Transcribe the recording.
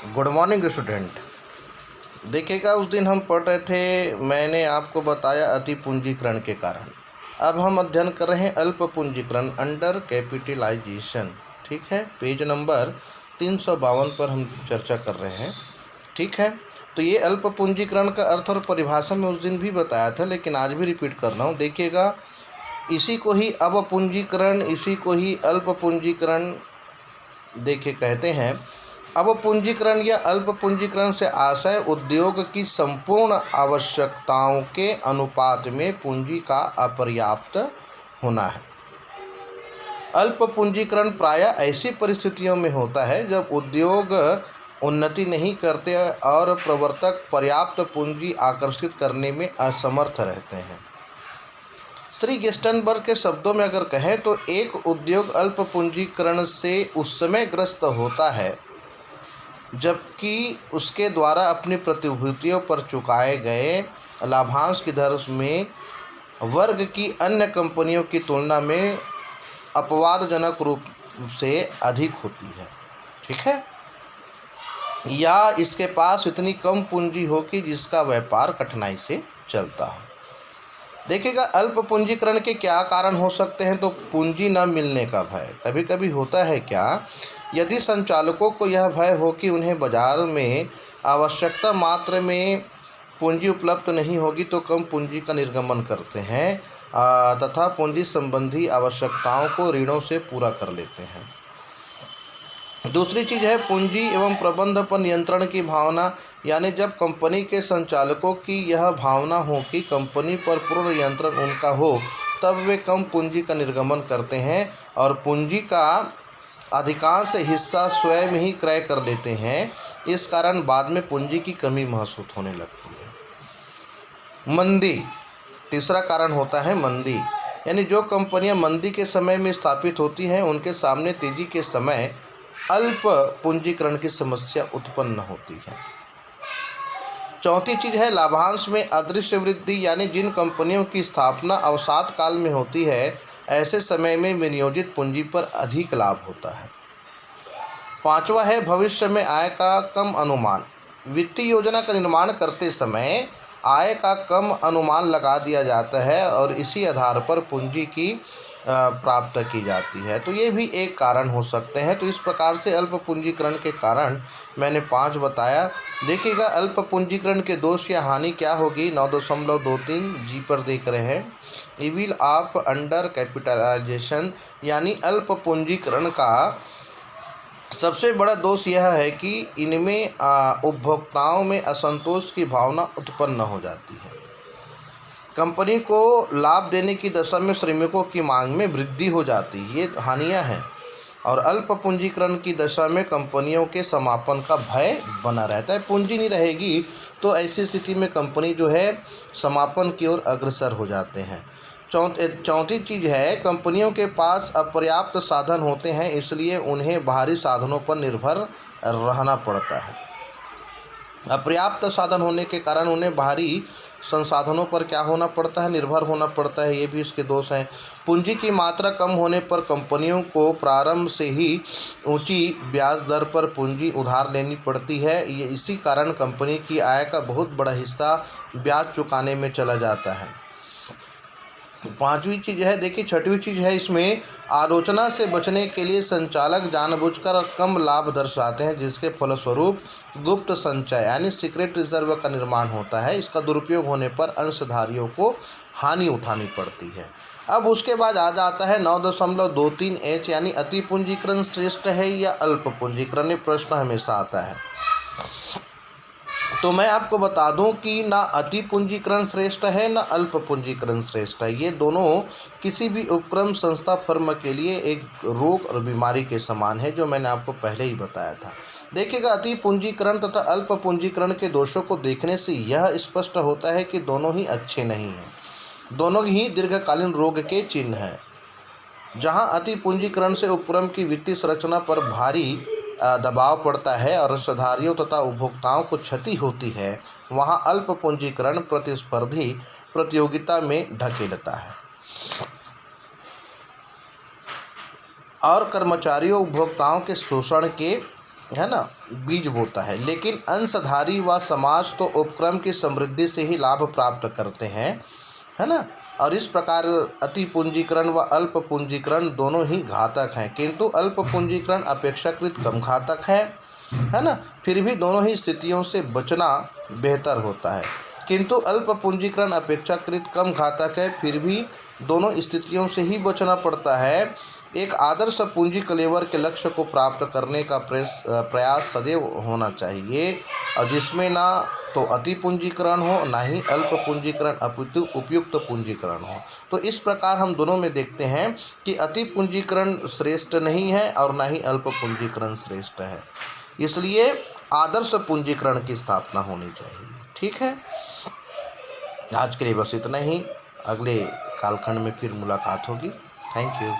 Good morning student. देखिएगा, उस दिन हम पढ़ रहे थे, मैंने आपको बताया अति पूंजीकरण के कारण। अब हम अध्ययन कर रहे हैं अल्प पूंजीकरण, अंडर कैपिटलाइजेशन। ठीक है, पेज नंबर 352 पर हम चर्चा कर रहे हैं। ठीक है, तो ये अल्प पूंजीकरण का अर्थ और परिभाषा में उस दिन भी बताया था, लेकिन आज भी रिपीट कर रहा हूँ। देखिएगा, इसी को ही अवपूंजीकरण, इसी को ही अल्प पूंजीकरण देखिए कहते हैं। अवपूंजीकरण या अल्प पूंजीकरण से आशय उद्योग की संपूर्ण आवश्यकताओं के अनुपात में पूंजी का अपर्याप्त होना है। अल्प पूंजीकरण प्रायः ऐसी परिस्थितियों में होता है जब उद्योग उन्नति नहीं करते और प्रवर्तक पर्याप्त पूंजी आकर्षित करने में असमर्थ रहते हैं। श्री गेस्टनबर्ग के शब्दों में अगर कहें तो एक उद्योग अल्प पूंजीकरण से उस समय ग्रस्त होता है जबकि उसके द्वारा अपनी प्रतिभूतियों पर चुकाए गए लाभांश की दर में वर्ग की अन्य कंपनियों की तुलना में अपवादजनक रूप से अधिक होती है। ठीक है, या इसके पास इतनी कम पूंजी हो कि जिसका व्यापार कठिनाई से चलता हो। देखिएगा, अल्प पूंजीकरण के क्या कारण हो सकते हैं। तो पूंजी न मिलने का भय। कभी कभी होता है क्या, यदि संचालकों को यह भय हो कि उन्हें बाजार में आवश्यकता मात्रा में पूंजी उपलब्ध नहीं होगी तो कम पूंजी का निर्गमन करते हैं तथा पूंजी संबंधी आवश्यकताओं को ऋणों से पूरा कर लेते हैं। दूसरी चीज़ है पूंजी एवं प्रबंध पर नियंत्रण की भावना, यानी जब कंपनी के संचालकों की यह भावना हो कि कंपनी पर पूर्ण नियंत्रण उनका हो, तब वे कम पूंजी का निर्गमन करते हैं और पूंजी का अधिकांश हिस्सा स्वयं ही क्रय कर लेते हैं। इस कारण बाद में पूंजी की कमी महसूस होने लगती है। मंदी, तीसरा कारण होता है मंदी, यानी जो कंपनियां मंदी के समय में स्थापित होती हैं उनके सामने तेजी के समय अल्प पूंजीकरण की समस्या उत्पन्न होती है। चौथी चीज़ है लाभांश में अदृश्य वृद्धि, यानी जिन कंपनियों की स्थापना अवसाद काल में होती है ऐसे समय में विनियोजित पूंजी पर अधिक लाभ होता है। पांचवा है भविष्य में आय का कम अनुमान। वित्तीय योजना का निर्माण करते समय आय का कम अनुमान लगा दिया जाता है और इसी आधार पर पूंजी की प्राप्त की जाती है। तो ये भी एक कारण हो सकते हैं। तो इस प्रकार से अल्प पूंजीकरण के कारण मैंने 5 बताया। देखिएगा, अल्प पूंजीकरण के दोष या हानि क्या होगी। 9.23 जी पर देख रहे हैं। इविल ऑफ अंडर कैपिटलाइजेशन, यानी अल्प पूंजीकरण का सबसे बड़ा दोष यह है कि इनमें उपभोक्ताओं में असंतोष की भावना उत्पन्न हो जाती है। कंपनी को लाभ देने की दशा में श्रमिकों की मांग में वृद्धि हो जाती है, ये हानियां हैं। और अल्प पूंजीकरण की दशा में कंपनियों के समापन का भय बना रहता है। पूंजी नहीं रहेगी तो ऐसी स्थिति में कंपनी जो है समापन की ओर अग्रसर हो जाते हैं। चौथी चीज़ है कंपनियों के पास अपर्याप्त साधन होते हैं, इसलिए उन्हें बाहरी साधनों पर निर्भर रहना पड़ता है। अपर्याप्त साधन होने के कारण उन्हें बाहरी संसाधनों पर क्या होना पड़ता है, निर्भर होना पड़ता है। ये भी इसके दोष हैं। पूंजी की मात्रा कम होने पर कंपनियों को प्रारंभ से ही ऊंची ब्याज दर पर पूंजी उधार लेनी पड़ती है। ये इसी कारण कंपनी की आय का बहुत बड़ा हिस्सा ब्याज चुकाने में चला जाता है। पांचवी चीज़ है, देखिए छठवीं चीज़ है, इसमें आलोचना से बचने के लिए संचालक जानबूझकर कम लाभ दर्शाते हैं, जिसके फलस्वरूप गुप्त संचय यानी सीक्रेट रिजर्व का निर्माण होता है। इसका दुरुपयोग होने पर अंशधारियों को हानि उठानी पड़ती है। अब उसके बाद आ जाता है 9.23 एच, यानी अति पूंजीकरण श्रेष्ठ है या अल्प पूंजीकरण, ये प्रश्न हमेशा आता है। तो मैं आपको बता दूं कि ना अति पूंजीकरण श्रेष्ठ है ना अल्प पूंजीकरण श्रेष्ठ है। ये दोनों किसी भी उपक्रम संस्था फर्म के लिए एक रोग और बीमारी के समान है, जो मैंने आपको पहले ही बताया था। देखिएगा, अति पूंजीकरण तथा अल्प पूंजीकरण के दोषों को देखने से यह स्पष्ट होता है कि दोनों ही अच्छे नहीं हैं, दोनों ही दीर्घकालीन रोग के चिन्ह हैं। जहाँ अति पूंजीकरण से उपक्रम की वित्तीय संरचना पर भारी दबाव पड़ता है और अंशधारियों तथा उपभोक्ताओं को क्षति होती है, वहाँ अल्प पूंजीकरण प्रतिस्पर्धी प्रतियोगिता में ढकेलता है और कर्मचारियों उपभोक्ताओं के शोषण के है ना, बीज बोता है, लेकिन अंशधारी व समाज तो उपक्रम की समृद्धि से ही लाभ प्राप्त करते हैं, है ना। और इस प्रकार अति पूंजीकरण व अल्प पूंजीकरण दोनों ही घातक हैं, किंतु अल्प पूंजीकरण अपेक्षाकृत कम घातक है ना। फिर भी दोनों ही स्थितियों से बचना बेहतर होता है, किंतु अल्प पूंजीकरण अपेक्षाकृत कम घातक है, फिर भी दोनों स्थितियों से ही बचना पड़ता है। एक आदर्श पूंजी कलेवर के लक्ष्य को प्राप्त करने का प्रयास सदैव होना चाहिए, और जिसमें ना तो अति पूंजीकरण हो, ना ही अल्प पूंजीकरण उपयुक्त पूंजीकरण हो। तो इस प्रकार हम दोनों में देखते हैं कि अति पूंजीकरण श्रेष्ठ नहीं है और ना ही अल्प पूंजीकरण श्रेष्ठ है, इसलिए आदर्श पूंजीकरण की स्थापना होनी चाहिए। ठीक है, आज के लिए बस इतना ही, अगले कालखंड में फिर मुलाकात होगी। Thank you.